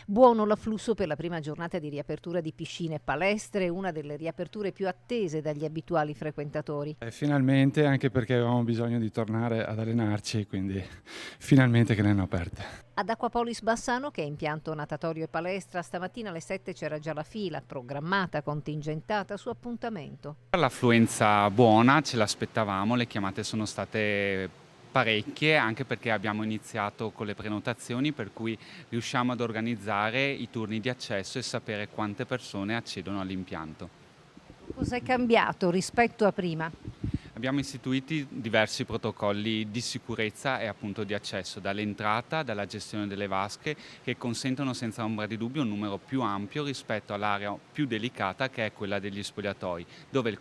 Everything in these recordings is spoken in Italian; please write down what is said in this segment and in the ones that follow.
Buono l'afflusso per la prima giornata di riapertura di piscine e palestre, una delle riaperture più attese dagli abituali frequentatori. Finalmente, anche perché avevamo bisogno di tornare ad allenarci, quindi finalmente che le hanno aperte. Ad Acquapolis Bassano, che è impianto natatorio e palestra, stamattina alle 7 c'era già la fila, programmata, contingentata su appuntamento. L'affluenza buona, ce l'aspettavamo, le chiamate sono state parecchie, anche perché abbiamo iniziato con le prenotazioni, per cui riusciamo ad organizzare i turni di accesso e sapere quante persone accedono all'impianto. Cos'è cambiato rispetto a prima? Abbiamo istituiti diversi protocolli di sicurezza e appunto di accesso, dall'entrata, dalla gestione delle vasche, che consentono senza ombra di dubbio un numero più ampio rispetto all'area più delicata che è quella degli spogliatoi, dove il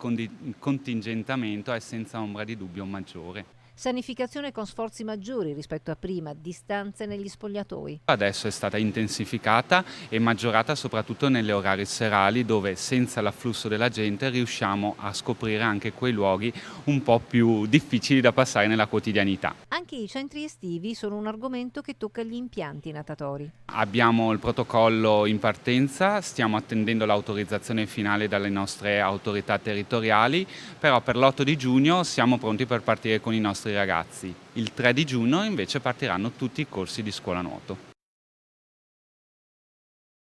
contingentamento è senza ombra di dubbio maggiore. Sanificazione con sforzi maggiori rispetto a prima, distanze negli spogliatoi. Adesso è stata intensificata e maggiorata soprattutto nelle orari serali, dove senza l'afflusso della gente riusciamo a scoprire anche quei luoghi un po' più difficili da passare nella quotidianità. Anche i centri estivi sono un argomento che tocca gli impianti natatori. Abbiamo il protocollo in partenza, stiamo attendendo l'autorizzazione finale dalle nostre autorità territoriali, però per l'8 di giugno siamo pronti per partire con i nostri ragazzi. Il 3 di giugno invece partiranno tutti i corsi di scuola nuoto.